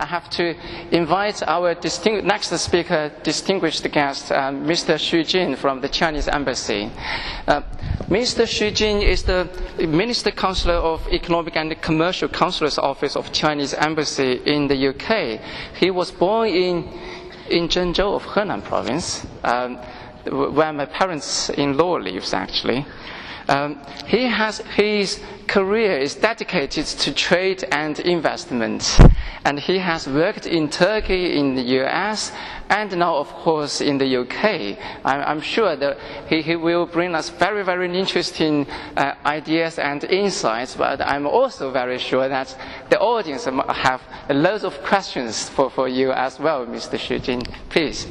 I have to invite our next speaker, distinguished guest, Mr. Xu Jin from the Chinese Embassy. Mr. Xu Jin is the Minister Counselor of Economic and Commercial Counselor's Office of Chinese Embassy in the UK. He was born in Zhengzhou of Henan province, where my parents-in-law lives actually. His career is dedicated to trade and investment, and he has worked in Turkey, in the US, and now, of course, in the UK. I'm sure that he will bring us very, very interesting ideas and insights, but I'm also very sure that the audience have loads of questions for you as well, Mr. Xu Jin. Please.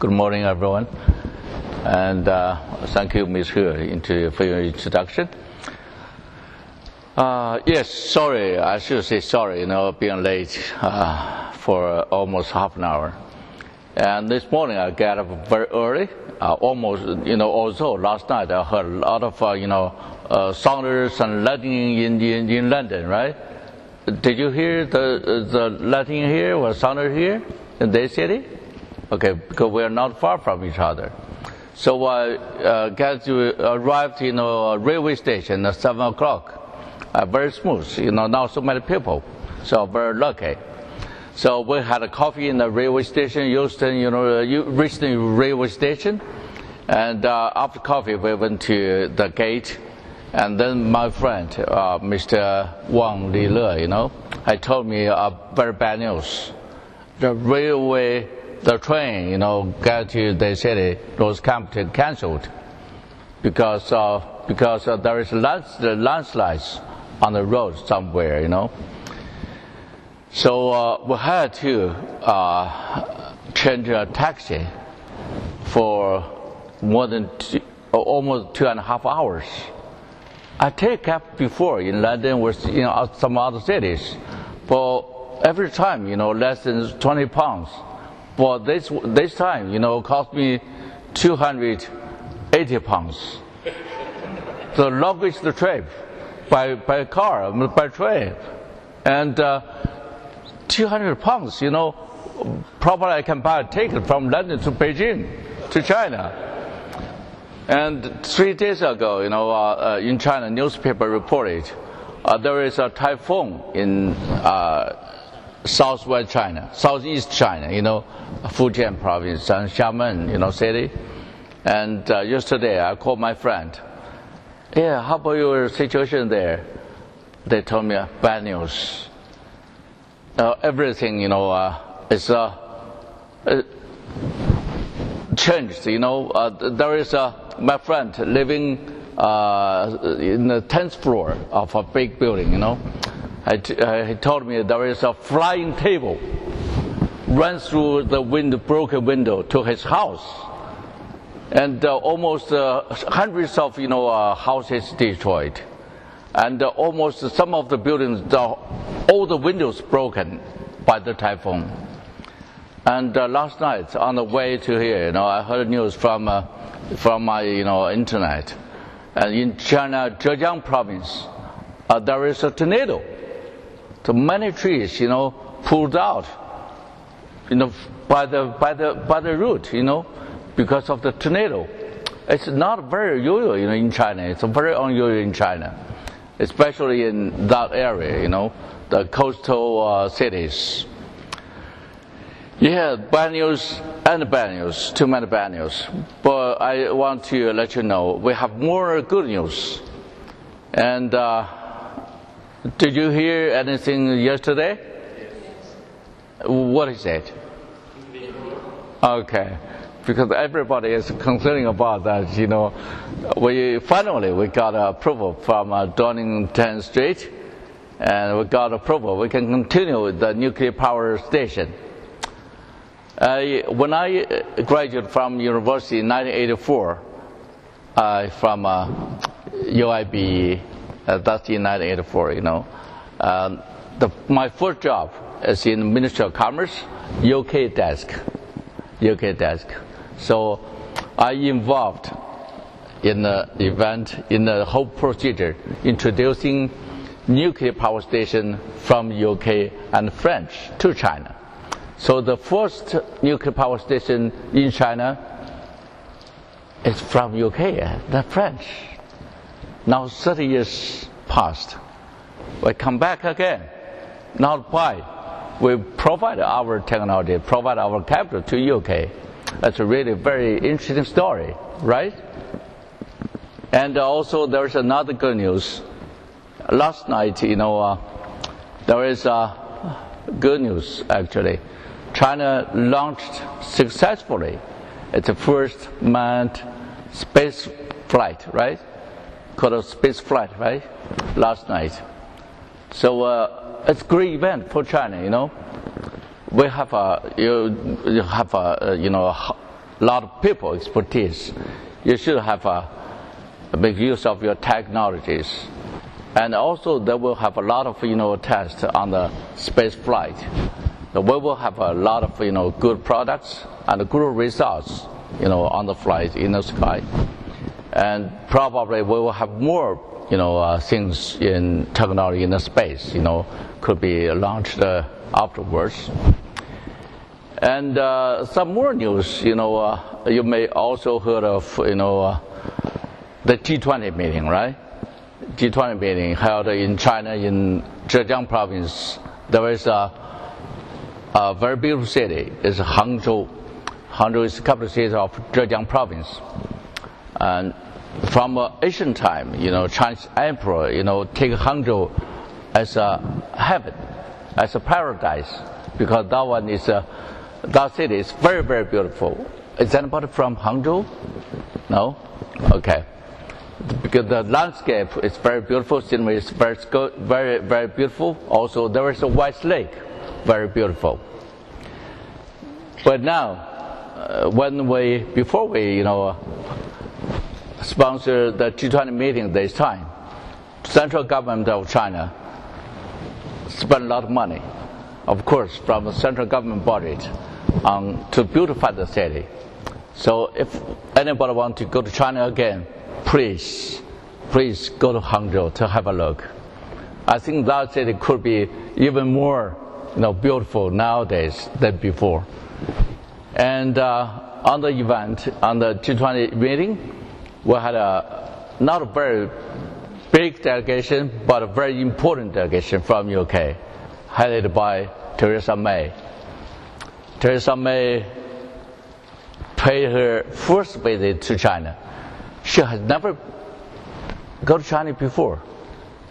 Good morning, everyone, and thank you, Ms. He, for your introduction. Yes, sorry, I should say sorry, being late for almost half an hour. And this morning I got up very early, almost, also last night I heard a lot of, sounders and lightning in London, right? Did you hear the lightning here or sounder here in this city? Okay, because we are not far from each other. So I arrived in a railway station at 7 o'clock. Very smooth, not so many people, so very lucky. So we had a coffee in the railway station, Euston, Richmond railway station. And after coffee, we went to the gate. And then my friend, Mr. Wang Lile, he told me very bad news. The train, get to the city, Northampton cancelled because there is landslides on the road somewhere, So we had to change a taxi for more than almost 2.5 hours. I take cab before in London or some other cities, but every time, less than £20. But this time, cost me £280. The longest trip by car, by train, and £200. Probably I can buy a ticket from London to Beijing, to China. And 3 days ago, in China, newspaper reported there is a typhoon in southwest China, southeast China, Fujian province and Xiamen, city. And yesterday I called my friend. Yeah, how about your situation there? They told me bad news. Everything, is changed. There is my friend living in the 10th floor of a big building. He told me there is a flying table runs through the broken window to his house, and almost hundreds of houses destroyed, and almost some of the buildings, all the windows broken by the typhoon. And last night on the way to here, I heard news from my internet, and in China, Zhejiang province, there is a tornado. So many trees, pulled out, by the root, because of the tornado. It's not very usual, in China. It's very unusual in China, especially in that area, the coastal cities. Yeah, bad news and bad news, too many bad news. But I want to let you know we have more good news. And did you hear anything yesterday? What is it? Okay, because everybody is concerned about that. We finally got approval from Donington Street, and we got approval. We can continue with the nuclear power station. When I graduated from university in 1984, from UIB, that's in 1984, my first job is in Ministry of Commerce, UK desk. So I involved in the event, in the whole procedure, introducing nuclear power station from UK and French to China. So the first nuclear power station in China is from UK, the French. Now 30 years passed. We come back again. Now why? We provide our technology, provide our capital to UK. That's a really very interesting story, right? And also there's another good news. Last night, there is good news actually. China launched successfully its first manned space flight, right? Called a space flight, right? Last night. So it's a great event for China, We have you have a lot of people expertise. You should have make use of your technologies, and also they will have a lot of tests on the space flight. We will have a lot of good products and good results on the flight in the sky, and probably we will have more things in technology in the space could be launched afterwards. And some more news, you may also heard of the G20 meeting, right? G20 meeting held in China in Zhejiang province. There is a very beautiful city. It's Hangzhou. Hangzhou is the capital city of Zhejiang province. And from ancient time, Chinese emperor, take Hangzhou as a heaven, as a paradise, because that one is that city is very, very beautiful. Is anybody from Hangzhou? No? Okay. Because the landscape is very beautiful, scenery is very, very beautiful. Also, there is a white lake, very beautiful. But now, before we sponsor the G20 meeting this time, central government of China spent a lot of money, of course, from the central government budget to beautify the city. So if anybody wants to go to China again, please go to Hangzhou to have a look. I think that city could be even more beautiful nowadays than before. And on the event, on the G20 meeting, we had not a very big delegation, but a very important delegation from UK, headed by Theresa May. Theresa May paid her first visit to China. She has never gone to China before,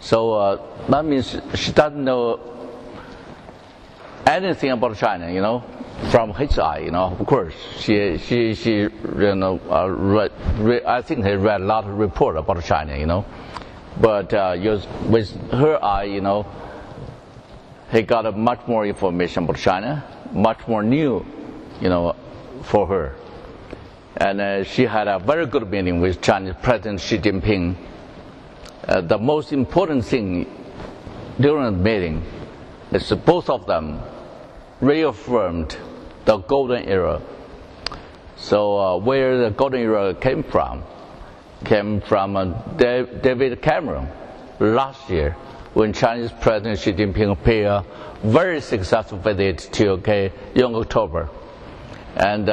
so that means she doesn't know anything about China, from his eye, Of course, she I think he read a lot of report about China, But with her eye, he got much more information about China, much more new, for her. And she had a very good meeting with Chinese President Xi Jinping. The most important thing during the meeting is both of them reaffirmed the golden era. So where the golden era came from David Cameron last year, when Chinese President Xi Jinping paid a very successful visit to UK in October. And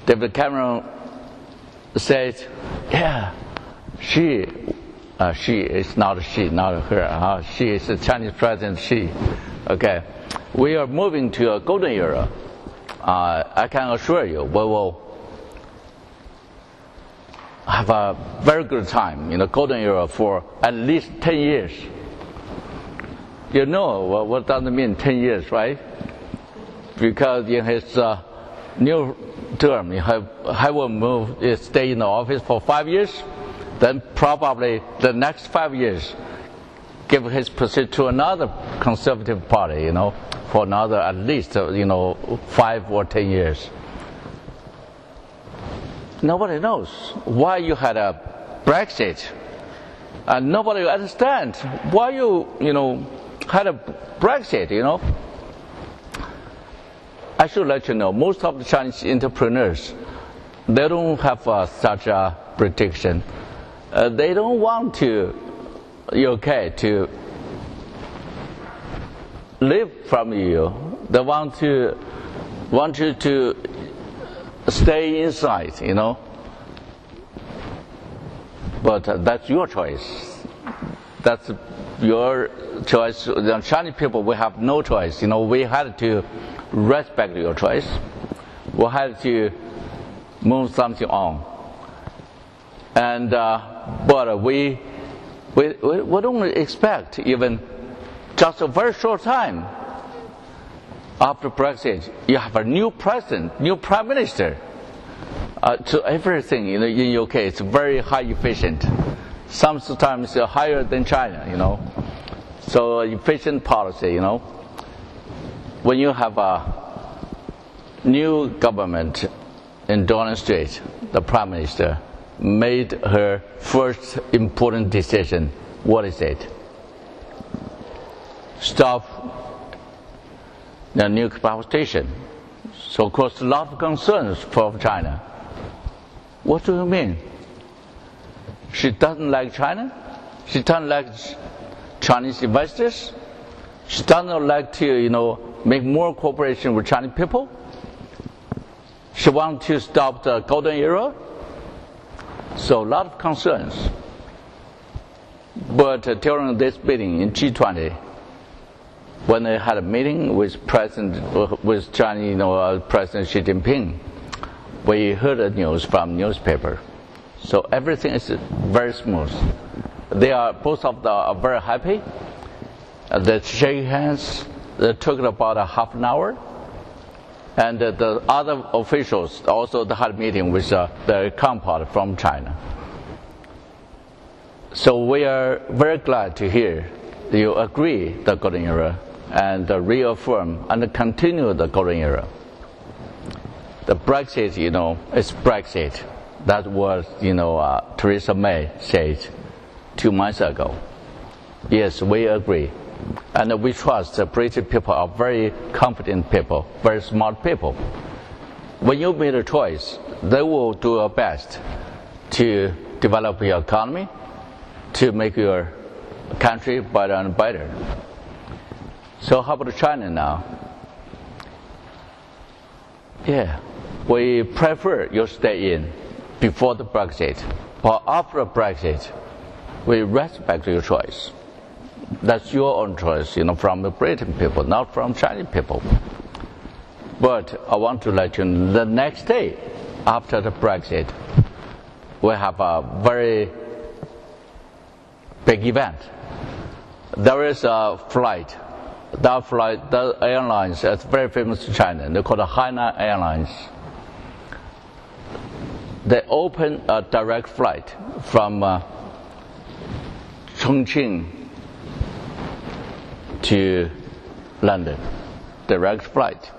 David Cameron said, yeah, she is not she, not her. She is the Chinese President, she. Okay, we are moving to a golden era. I can assure you, we will have a very good time in the golden era for at least 10 years. You know what does it mean, 10 years, right? Because in his new term, he will stay in the office for 5 years, then probably the next 5 years give his position to another conservative party, for another at least 5 or 10 years. Nobody knows why you had a Brexit, and nobody understands why you had a Brexit. I should let you know, most of the Chinese entrepreneurs they don't have such a prediction. They don't want to UK to live from EU. They want you to stay inside, you know. But that's your choice. That's your choice. The Chinese people, we have no choice. You know, we had to respect your choice. We had to move something on. And but we don't expect even just a very short time after Brexit, you have a new president, new prime minister. So everything in UK is very high efficient. Sometimes higher than China, you know. So efficient policy, you know. When you have a new government in Downing Street, the prime minister made her first important decision. What is it? Stop the nuclear power station. So caused a lot of concerns for China. What do you mean? She doesn't like China? She doesn't like Chinese investors? She doesn't like to, you know, make more cooperation with Chinese people? She wants to stop the golden era? So a lot of concerns. But during this meeting in G20, when they had a meeting with Chinese, you know, President Xi Jinping, we heard the news from newspaper. So everything is very smooth. They are both of them are very happy. They shake hands. They took about a half an hour. And the other officials also had a meeting with their counterpart from China. So we are very glad to hear you agree the golden era and reaffirm and continue the golden era. The Brexit, you know, is Brexit. That was, you know, Theresa May said 2 months ago. Yes, we agree. And we trust the British people are very confident people, very smart people. When you make a choice, they will do their best to develop your economy, to make your country better and better. So how about China now? Yeah, we prefer you stay in before the Brexit, but after Brexit, we respect your choice. That's your own choice, you know, from the British people, not from Chinese people. But I want to let you know, the next day after the Brexit, we have a very big event. There is a flight. That flight, the airlines, is very famous in China. They call it Hainan Airlines. They open a direct flight from Chongqing to London, direct flight.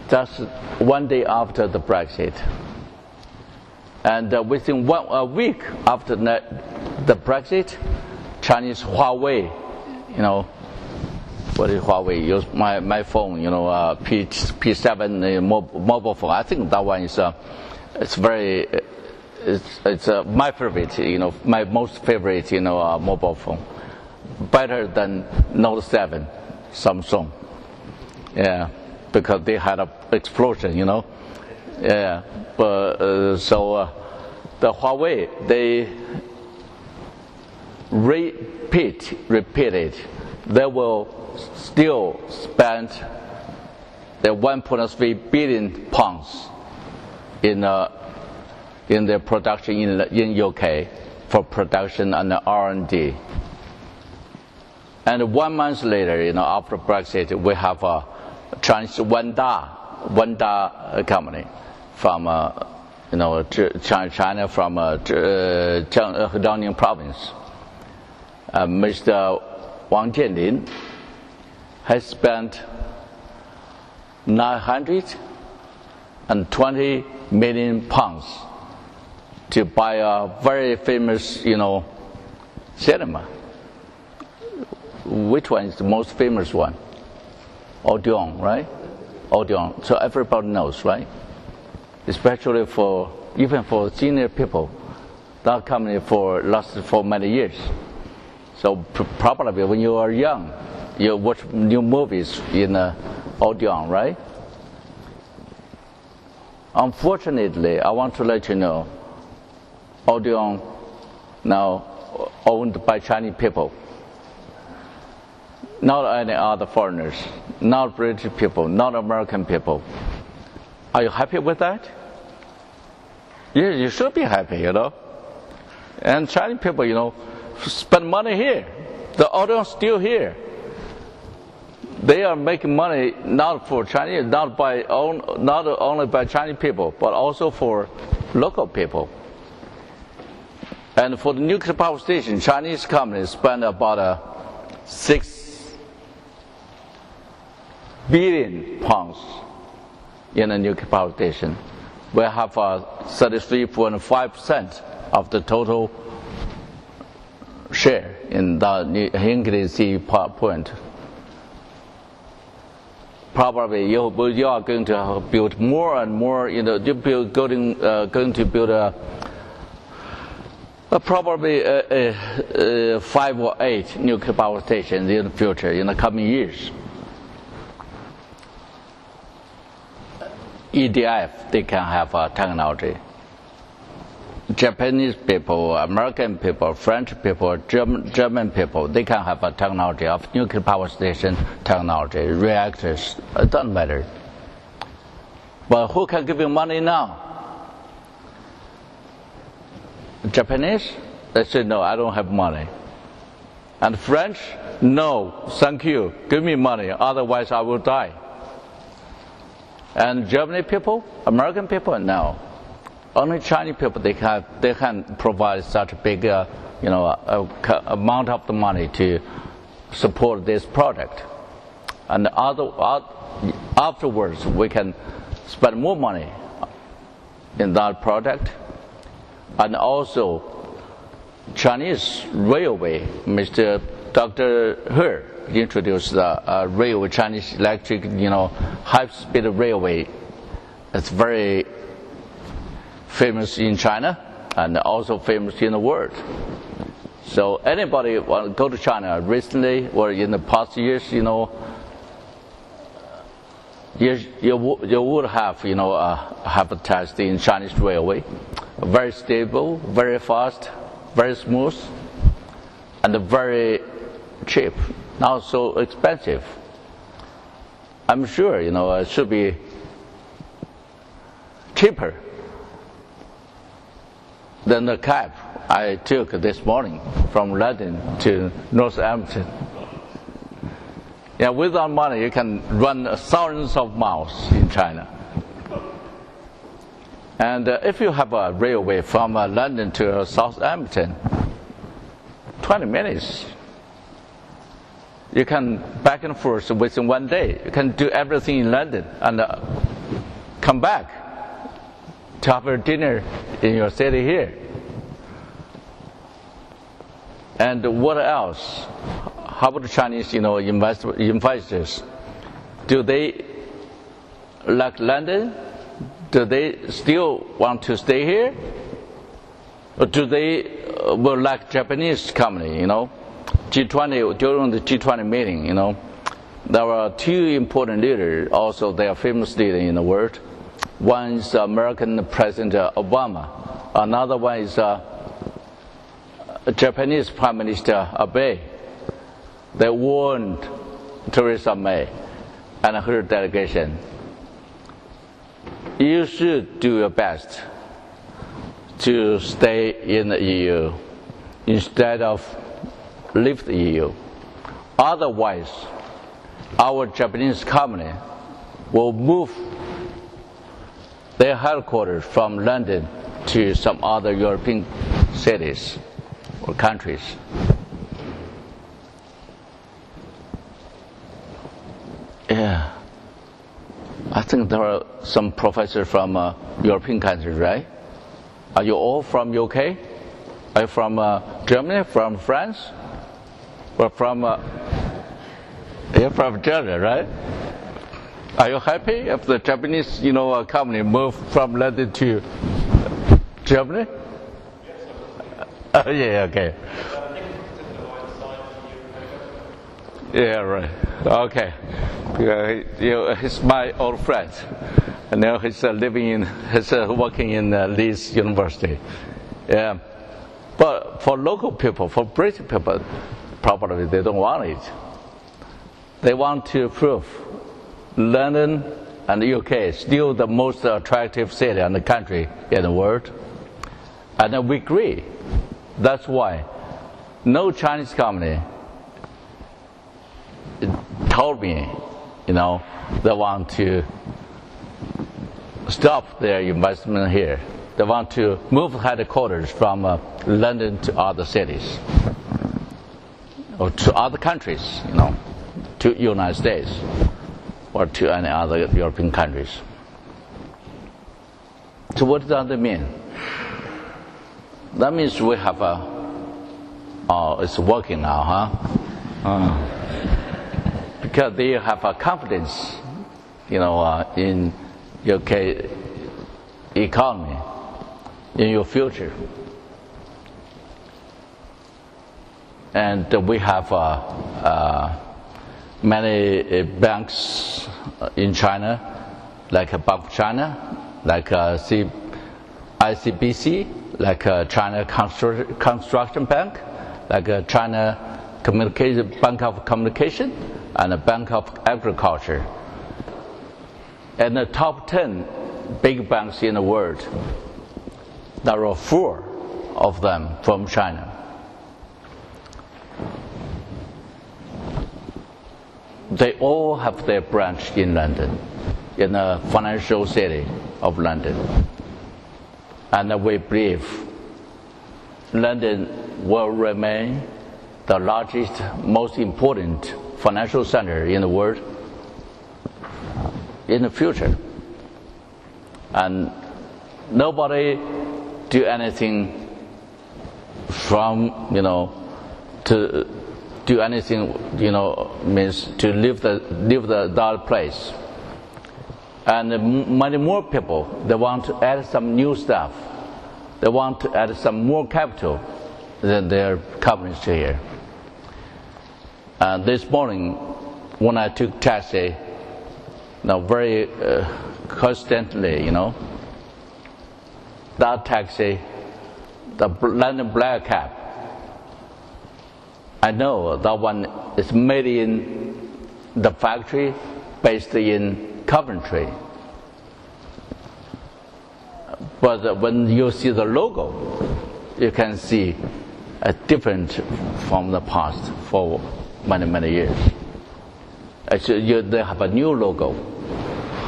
Just 1 day after the Brexit. And within a week after the Brexit, Chinese Huawei, you know, what is Huawei? Use my phone, you know, P7 mobile phone. I think that one is it's very, it's my favorite, you know, my most favorite, you know, mobile phone. Better than Note 7, Samsung. Yeah, because they had an explosion, you know. Yeah, but so the Huawei, they repeated, they will still spend the 1.3 billion pounds in their production in UK for production and R&D. And 1 month later, you know, after Brexit, we have a Chinese Wanda company from, you know, China from Jiangning province. Mr. Wang Jianlin has spent 920 million pounds to buy a very famous, you know, cinema. Which one is the most famous one? Odeon, right? Odeon. So everybody knows, right? especially even for senior people. That company lasted for many years. So probably when you are young, you watch new movies in Odeon, right? Unfortunately, I want to let you know, Odeon now owned by Chinese people, not any other foreigners, not British people, not American people. Are you happy with that? Yeah, you should be happy, you know. And Chinese people, you know, spend money here. The Odeon is still here. They are making money not for Chinese, not only by Chinese people, but also for local people. And for the nuclear power station, Chinese companies spend about 6 billion pounds in a nuclear power station. We have 33.5% of the total share in the Hinkley Sea point. Probably you are going to build more and more. You know, you're going to build probably 5 or 8 nuclear power stations in the future, in the coming years. EDF, they can have technology. Japanese people, American people, French people, German people, they can have a technology of nuclear power station technology, reactors, it doesn't matter. But who can give you money now? Japanese, they say, no, I don't have money. And French, no, thank you, give me money, otherwise I will die. And German people, American people, no. Only Chinese people, they can provide such a big amount of the money to support this project. And afterwards, we can spend more money in that project. And also, Chinese railway, Dr. He introduced the railway, Chinese electric, high-speed railway. It's very famous in China and also famous in the world. So anybody want to go to China recently or in the past years, you would have, have a test in Chinese railway. Very stable, very fast, very smooth, and very cheap, not so expensive. I'm sure, it should be cheaper than the cab I took this morning from London to Northampton. Yeah, without money, you can run thousands of miles in China. And if you have a railway from London to Southampton, 20 minutes, you can back and forth within 1 day. You can do everything in London and come back to have a dinner in your city here. And what else? How about the Chinese, investors? Do they like London? Do they still want to stay here? Or do they like Japanese company, G20, during the G20 meeting, there were 2 important leaders, also they are famous leaders in the world. One is American President Obama. Another one is Japanese Prime Minister Abe. They warned Theresa May and her delegation, you should do your best to stay in the EU instead of leave the EU. Otherwise, our Japanese company will move their headquarters from London to some other European cities or countries. Yeah, I think there are some professors from European countries, right? Are you all from UK? Are you from Germany? From France? Or from you're from Germany, right? Are you happy if the Japanese, company move from London to Germany? Yeah, okay. Yeah, right. Okay. He's my old friend. And now he's working in Leeds University. Yeah. But for local people, for British people, probably they don't want it. They want to prove London and the UK is still the most attractive city and the country in the world. And we agree. That's why no Chinese company told me, they want to stop their investment here. They want to move headquarters from London to other cities or to other countries, to United States or to any other European countries. So what does that mean? That means we have it's working now, because they have a confidence, in UK economy, in your future. And we have many banks in China, like Bank of China, like ICBC, like China Construction Bank, like China Bank of Communication, and the Bank of Agriculture. And the top 10 big banks in the world, there are 4 of them from China. They all have their branch in London, in the financial city of London. And we believe London will remain the largest, most important financial center in the world in the future. And nobody do anything from, to do anything, means to leave the place. And many more people, they want to add some new stuff. They want to add some more capital than their companies here. And this morning, when I took taxi, very constantly, that taxi, the London black cab, I know that one is made in the factory based in Coventry. But when you see the logo, you can see a different from the past for many, many years. Actually, they have a new logo.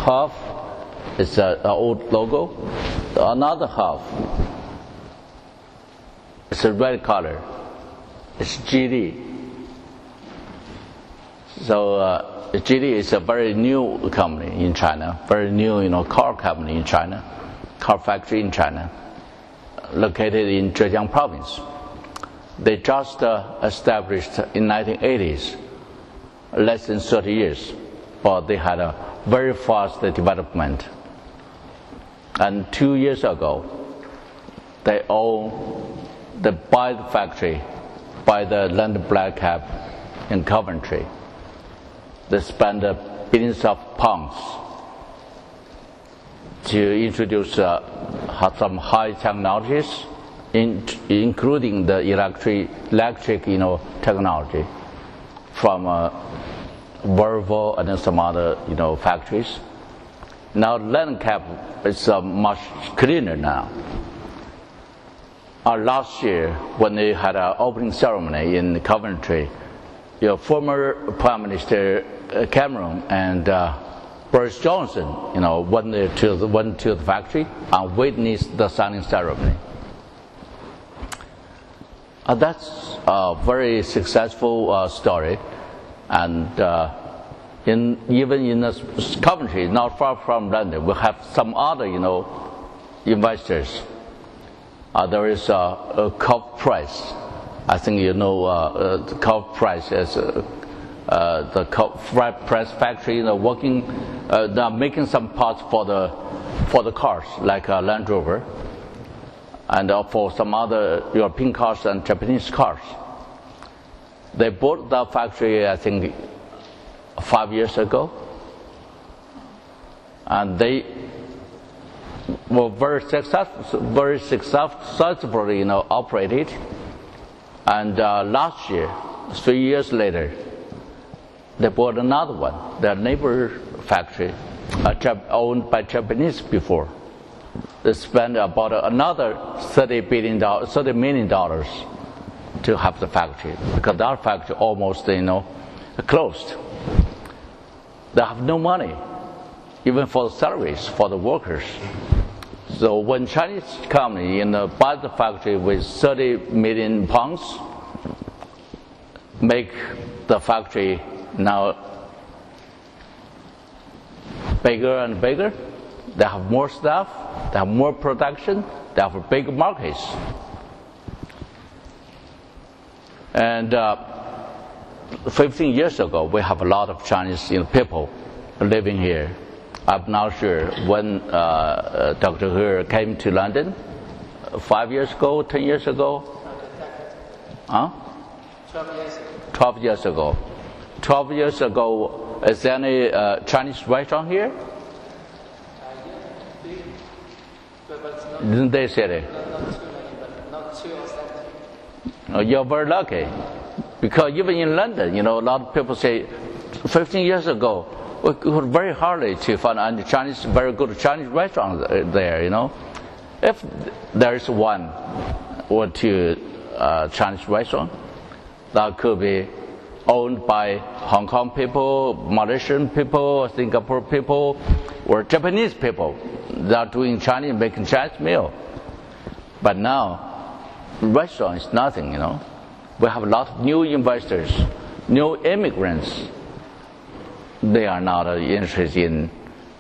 Half is an old logo. Another half is a red color. It's GD. So GD is a very new company in China, very new, car company in China, car factory in China, located in Zhejiang province. They just established in 1980s, less than 30 years, but they had a very fast development. And 2 years ago, they buy the factory, by the London black cab in Coventry. They spend billions of pounds to introduce some high technologies, including the electric technology from Volvo and some other factories. Now London cab is much cleaner now. Last year, when they had an opening ceremony in Coventry, former Prime Minister Cameron and Boris Johnson, went to the factory and witnessed the signing ceremony. That's a very successful story, and even in Coventry, not far from London, we have some other, investors. There is a cow price. I think the cow price is the press factory, working, they're making some parts for the cars, like Land Rover, and for some other European cars and Japanese cars. They bought that factory, I think, 5 years ago, and they were very successfully, operated. And last year, 3 years later, they bought another one, their neighbor factory, owned by Japanese before. They spent about another $30 million to have the factory, because our factory almost, closed. They have no money, even for the salaries for the workers. So when Chinese company buy the factory with 30 million pounds, make the factory now bigger and bigger. They have more staff, they have more production, they have big markets. And 15 years ago, we have a lot of Chinese people living here. I'm not sure when Dr. He came to London, 5 years ago, 10 years ago? 12 years ago. 12 years ago. 12 years ago, is there any Chinese restaurant here? Didn't they say it? Not too expensive. You're very lucky, because even in London, a lot of people say 15 years ago, it was very hard to find a very good Chinese restaurant there, If there is one or two Chinese restaurants that could be owned by Hong Kong people, Malaysian people, Singapore people, or Japanese people that are doing Chinese, making Chinese meal. But now, restaurant is nothing, We have a lot of new investors, new immigrants. They are not interested in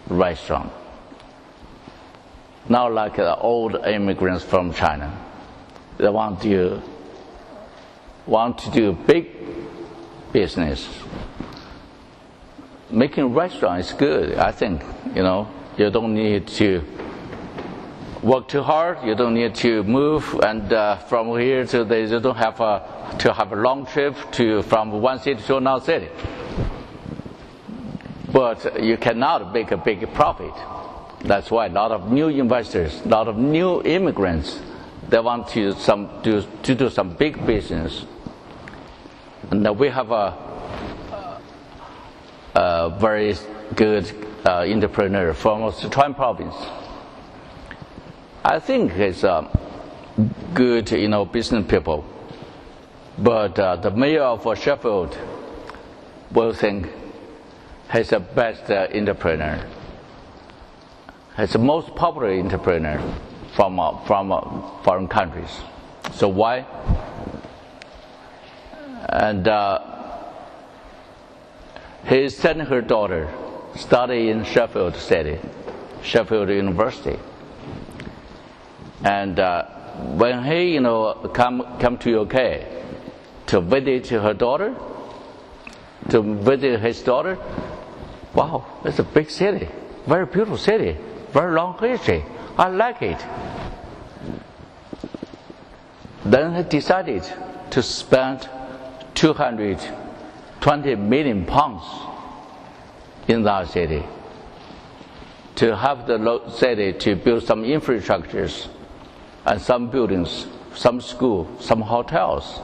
restaurant. Not like the old immigrants from China. They want to do big business. Making restaurant is good, I think. You don't need to work too hard. You don't need to move and from here to there. You don't have to have a long trip from one city to another city. But you cannot make a big profit. That's why a lot of new investors, a lot of new immigrants, they want to do some big business. And we have a very good entrepreneur from Sichuan province. I think he's good, business people. But the mayor of Sheffield will think he's the best entrepreneur. He's the most popular entrepreneur from foreign countries. So why? And he sent her daughter study in Sheffield City, Sheffield University. And when he, come to UK to visit her daughter, to visit his daughter, wow, it's a big city, very beautiful city, very long history. I like it. Then he decided to spend 220 million pounds in that city to have the city to build some infrastructures and some buildings, some schools, some hotels.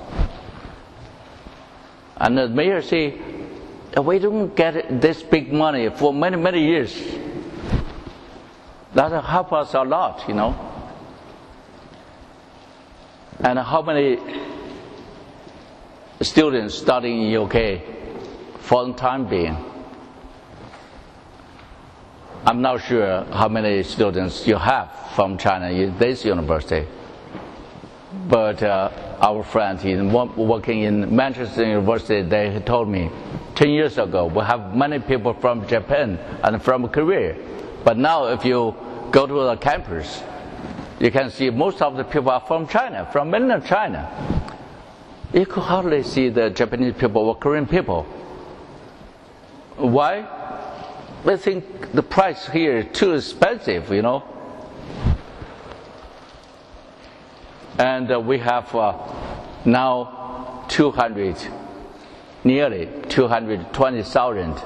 And the mayor said, we don't get this big money for many, many years. That help us a lot, And how many students studying in UK for the time being? I'm not sure how many students you have from China in this university. But our friend working in Manchester University, they told me 10 years ago we have many people from Japan and from Korea. But now if you go to the campus, you can see most of the people are from China, from mainland China. You could hardly see the Japanese people or Korean people. Why? They think the price here is too expensive, you know. And we have now nearly 200,000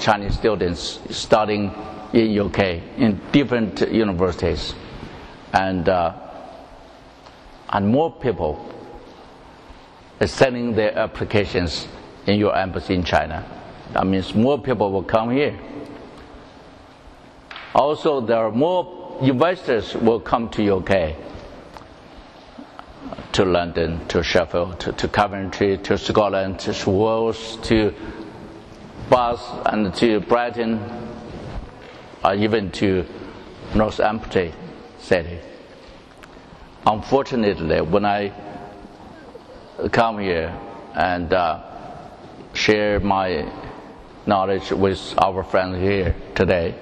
Chinese students studying in UK in different universities, and more people are sending their applications in your embassy in China. That means more people will come here. Also, there are more investors will come to UK, to London, to Sheffield, to Coventry, to Scotland, to Wales, to Bath, and to Brighton, or even to Northampton city. Unfortunately, when I come here and share my knowledge with our friends here today,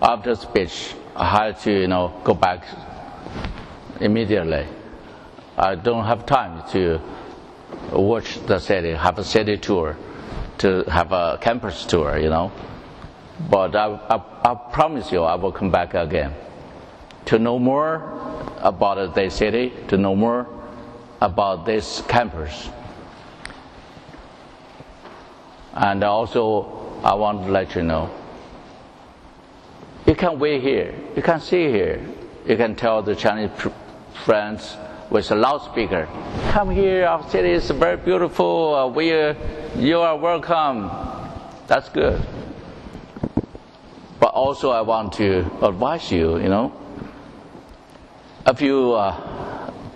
after speech, I had to, go back immediately. I don't have time to watch the city, have a city tour, to have a campus tour, But I promise you, I will come back again to know more about the city, to know more about this campus. And also, I want to let you know, you can wait here, you can see here, you can tell the Chinese friends with a loudspeaker, come here, our city is very beautiful, you are welcome. That's good. But also I want to advise you, if you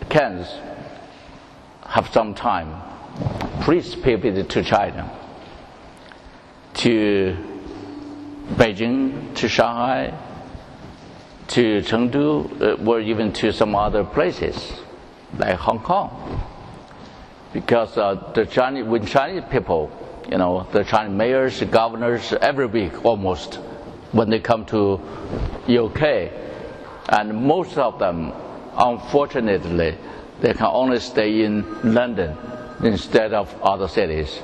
can have some time, please pay visit to China, to Beijing, to Shanghai, to Chengdu, or even to some other places like Hong Kong. Because when Chinese people, the Chinese mayors, governors, every week almost, when they come to UK, and most of them, unfortunately, they can only stay in London instead of other cities,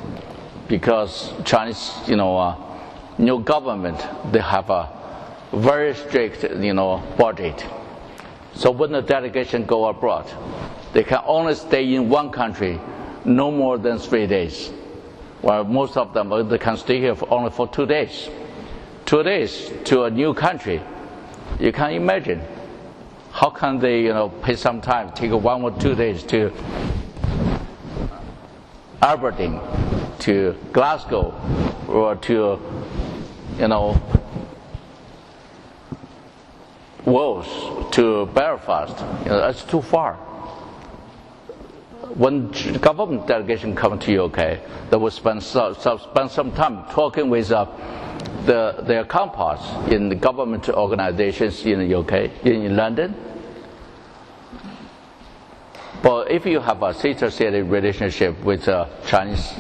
because Chinese, new government, they have a very strict, budget. So when the delegation go abroad, they can only stay in one country no more than 3 days. While most of them, they can stay here only for 2 days. 2 days to a new country, you can imagine. How can they, pay some time, take 1 or 2 days to Aberdeen, to Glasgow, or to, Wales, to Belfast? That's too far. When government delegation come to UK, they will spend some time talking with their counterparts in the government organizations in the UK, in London. But if you have a sister-city relationship with Chinese,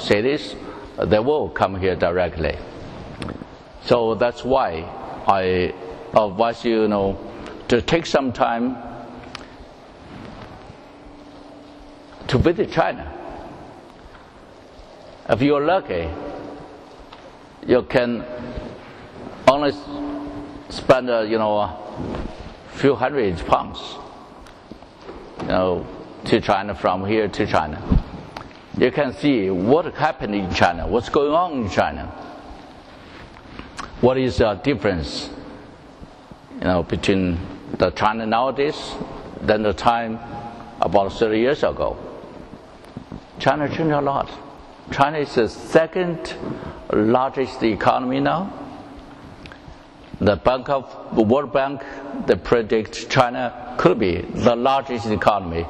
cities, they will come here directly. So that's why I advise you, to take some time to visit China. If you're lucky, you can only spend, a few £100, to China, from here to China. You can see what happened in China, what's going on in China. What is the difference, between the China nowadays than the time about 30 years ago. China changed a lot. China is the second largest economy now. The World Bank, they predict China could be the largest economy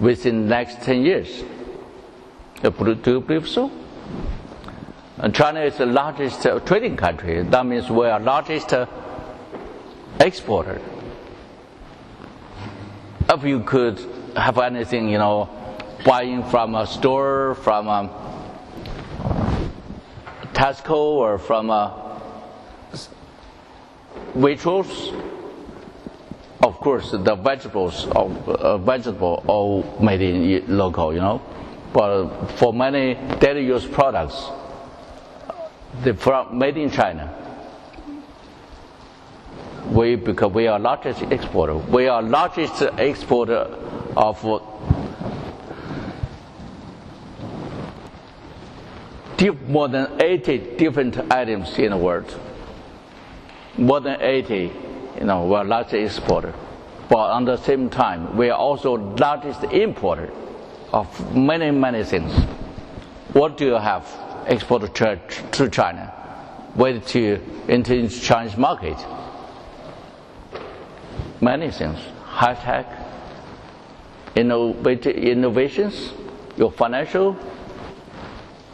within the next 10 years. Do you believe so? And China is the largest trading country. That means we are largest exporter. If you could have anything, buying from a store, from Tesco, or from Waitrose, of course the vegetables all made in local, but for many daily use products, made in China. Because we are largest exporter. We are largest exporter of more than 80 different items in the world. More than 80, we are largest exporter. But at the same time, we are also largest importer of many, many things. What do you have exported to China? Where to enter into Chinese market? Many things. High-tech, innovations, your financial,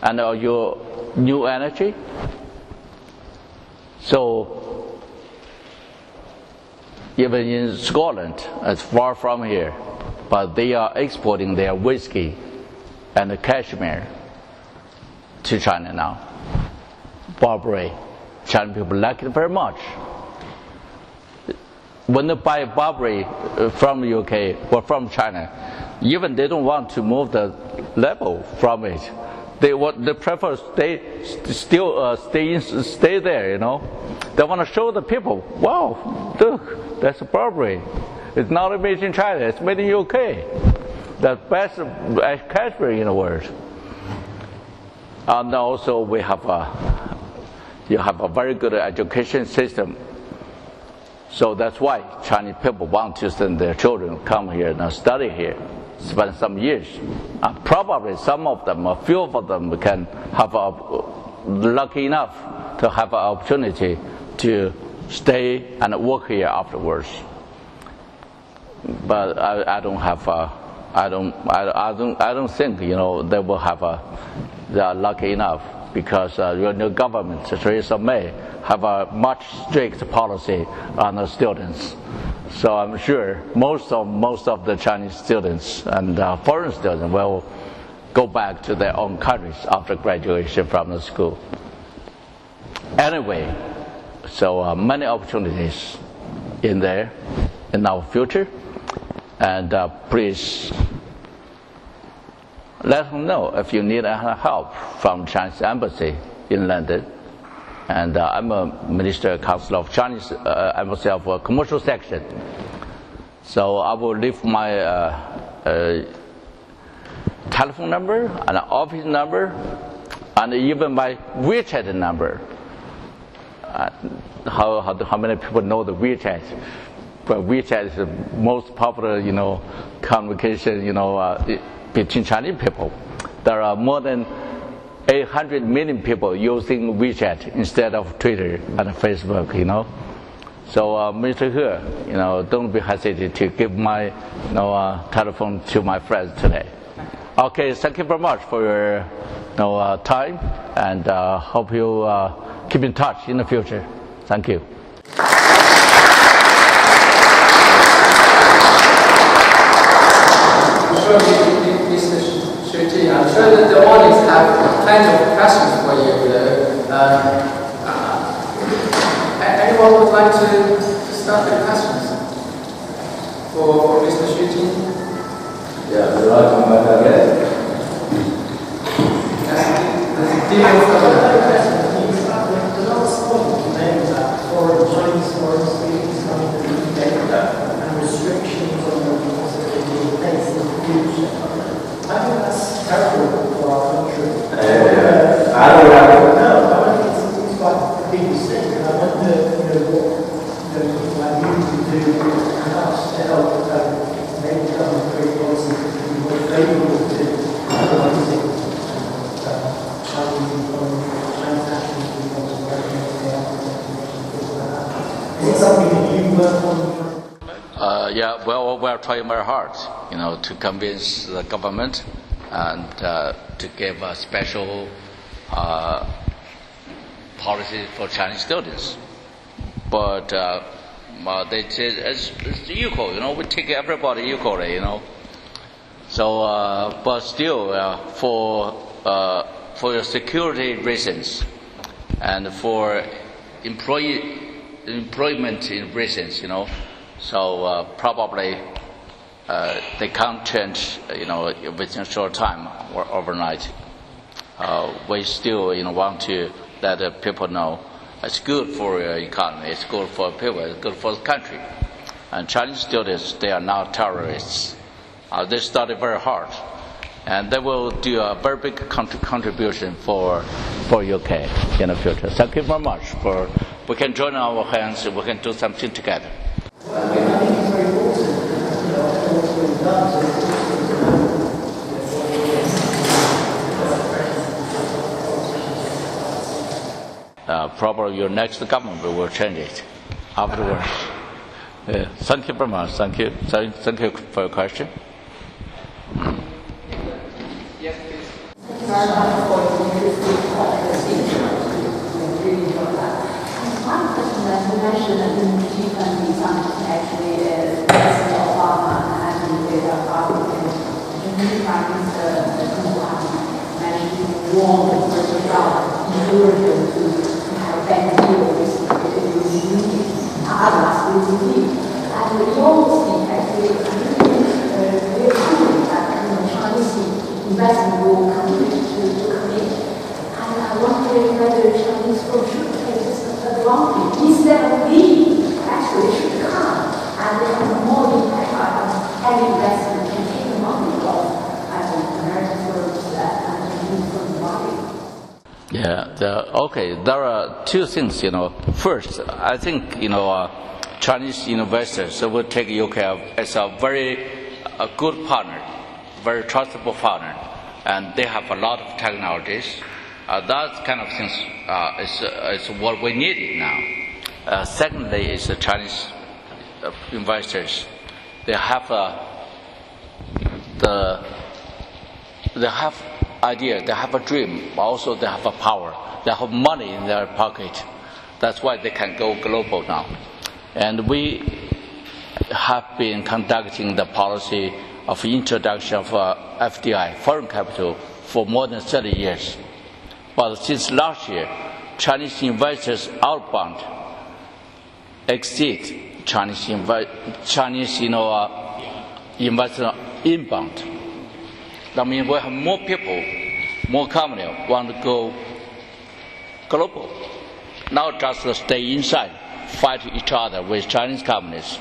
and your new energy. So, even in Scotland, it's far from here, but they are exporting their whiskey and cashmere to China now. Burberry, Chinese people like it very much. When they buy Burberry from the UK or from China, even they don't want to move the label from it. They prefer stay there. They want to show the people, wow, look, that's Burberry. It's not made in China. It's made in UK. The best cashmere in the world. And also we have you have a very good education system. So that's why Chinese people want to send their children come here and study here, spend some years. Probably some of them, a few of them, can have lucky enough to have an opportunity to stay and work here afterwards. But I don't have. I don't think they will have they are lucky enough, because your new government, Theresa May, have a much strict policy on the students. So I'm sure most of the Chinese students and foreign students will go back to their own countries after graduation from the school. Anyway, so many opportunities in there in our future, and please let them know if you need help from Chinese Embassy in London. And I'm a Minister Council of Chinese Embassy of Commercial Section. So I will leave my telephone number and office number and even my WeChat number. How many people know the WeChat? But WeChat is the most popular, communication, between Chinese people. There are more than 800 million people using WeChat instead of Twitter and Facebook, So, Mr. He, don't be hesitant to give my, telephone to my friends today. Okay, thank you very much for your, time, and hope you keep in touch in the future. Thank you. I'm sure that the audience have plenty of questions for you. Anyone would like to start the questions for Mr. Xu Jing? Yeah, would you like to come back again? The last point you made about Chinese foreign students coming to the UK and restrictions on the possibility of place in the future. I think that's terrible for our country. I don't know. No, I think it's quite a big mistake, and I wonder, what people like you can do and us to help maybe come and create policy that would be more favourable to organising Chinese economy, Chinese nationals who want to recognize their Is it something that you work on? Yeah, well, we're trying very hard, to convince the government and to give a special policy for Chinese students. But they say it's equal, we take everybody equally, So, but still, for your security reasons and for employment reasons, So probably they can't change, within a short time or overnight. We still, want to let people know it's good for your economy, it's good for people, it's good for the country. And Chinese students, they are not terrorists. They study very hard, and they will do a very big contribution for UK in the future. Thank you very much. We can join our hands, we can do something together. Probably your next government will change it afterwards. Thank you very much. Thank you for your question. Yes, please. Thank you very much for the interesting speech. Really enjoyed that. One question that you mentioned that in G20 summit actually is President Obama and the Chinese Prime Minister managed to warn the President Trump in order to have better deals with the Union, others with the Union. And we always think actually we're confident that Chinese investment will continue to come in. And I wonder whether Chinese firms should take this advantage instead of leaving, actually should come and they have more impact on heavy investment and take the money of American firms and use from the market. Yeah, okay, there are two things, First, I think, Chinese investors will take UK as a very good partner, very trustable partner, and they have a lot of technologies. That kind of things is what we need now. Secondly, is the Chinese investors. They have idea, they have a dream, but also they have a power. They have money in their pocket. That's why they can go global now. And we have been conducting the policy of introduction of FDI, foreign capital, for more than 30 years. But since last year, Chinese investors outbound exceed Chinese investors inbound. That means we have more people, more companies want to go global, not just to stay inside, fight each other with Chinese companies.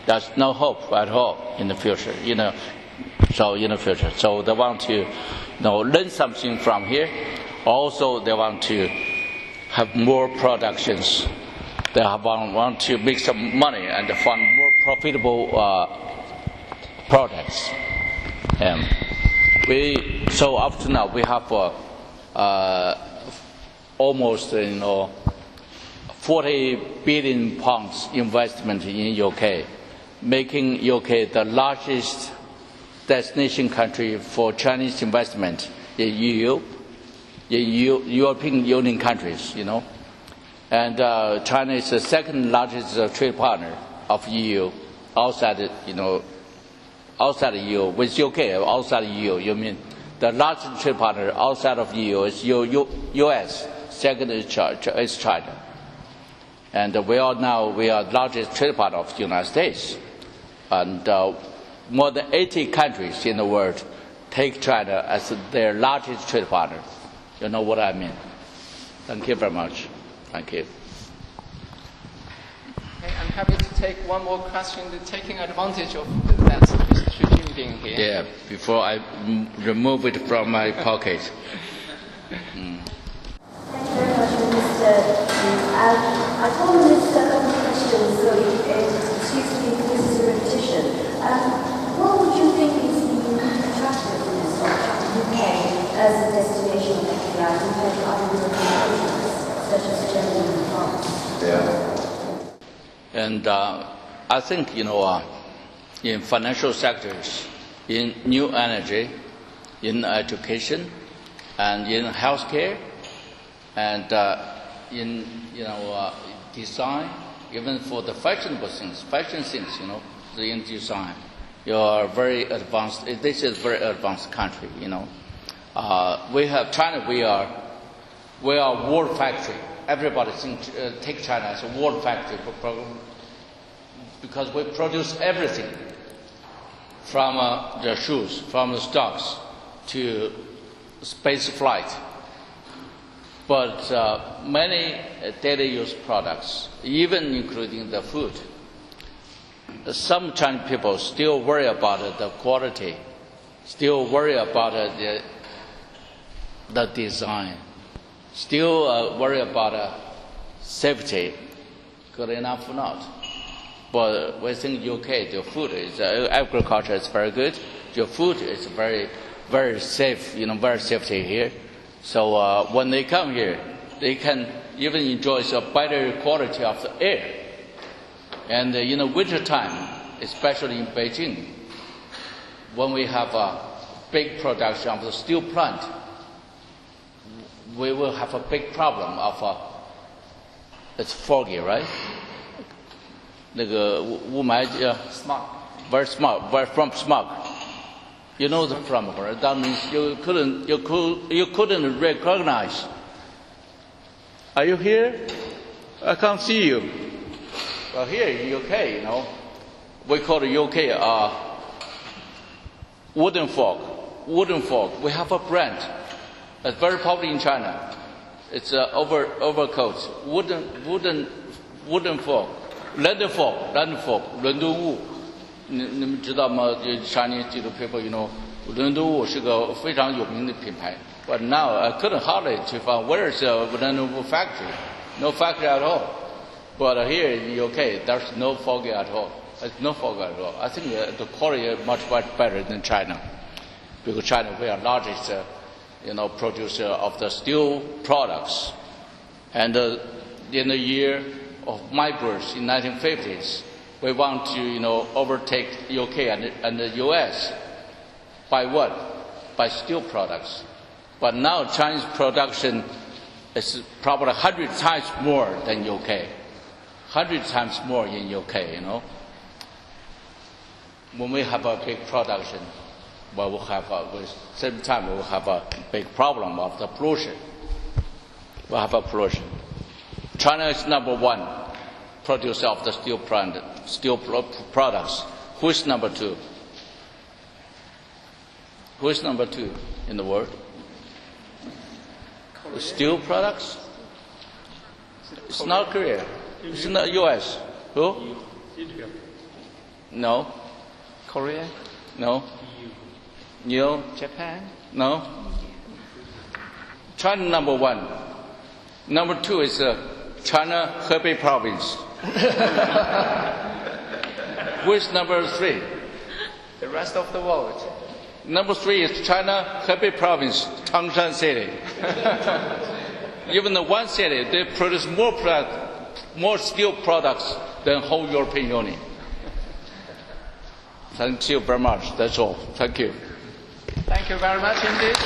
There's no hope at all in the future, So they want to, learn something from here. Also, they want to have more productions. They want to make some money and find more profitable products. So up to now, we have almost 40 billion pounds investment in UK, making UK the largest destination country for Chinese investment in EU, European Union countries, And China is the second largest trade partner of EU outside, outside the EU, with UK outside the EU. You mean the largest trade partner outside of EU is US, second is China. And we are the largest trade partner of the United States. And more than 80 countries in the world take China as their largest trade partner. You know what I mean? Thank you very much. Thank you. Okay, I'm happy to take one more question, taking advantage of that Mr. Xu Jinping here. Yeah, before I remove it from my pocket. Thank you very much, Mr. I told this couple of questions, so excuse me if this is a repetition. What would you think is the attractiveness of UK as a destination of FDI compared to other European countries, such as Germany and France? Yeah. And I think, in financial sectors, in new energy, in education, and in healthcare, and in design, even for the fashion things, in design, you are very advanced. This is a very advanced country. We have China. We are world factory. Everybody take China as a world factory because we produce everything from the shoes, from the stocks to space flight. But many daily use products, even including the food, some Chinese people still worry about the quality, still worry about the design, still worry about safety. Good enough or not? But we think UK, the food is agriculture is very good. Your food is very, very safe. Very safety here. So when they come here, they can even enjoy a better quality of the air. And in winter time, especially in Beijing, when we have a big production of the steel plant, we will have a big problem of it's foggy, right? 那个雾霾 Smog. very smog, very from smog. You know the from where that means you couldn't recognize. Are you here? I can't see you. Well, here in UK, we call the UK wooden fog. Wooden fog. We have a brand. It's very popular in China. It's overcoat. Wooden fog. London fog. London fog. 伦敦雾。你们知道吗？Chinese people, 伦敦雾是个非常有名的品牌。But now I couldn't hardly to find where is a London Wu factory. No factory at all. But here in the UK, there's no fog at all. There's no fog at all. I think the quality is much better than China, because China we are largest, producer of the steel products. And in the year of my birth in 1950s, we want to overtake UK and the US. By what? By steel products. But now Chinese production is probably 100 times more than UK. 100 times more in UK, When we have a big production, well, we'll have at the same time we'll have a big problem of the pollution. We'll have a pollution. China is number one producer of the steel products. Who is number two? Who is number two in the world? Steel products? It's not Korea. It's not US. Who? No. Korea, No. You? Japan. No. China number one. Number two is China Hebei province. Who is number three? The rest of the world. Number three is China Hebei province, Tangshan city. Even the one city, they produce more steel products than whole European Union. Thank you very much. That's all. Thank you. Thank you very much indeed.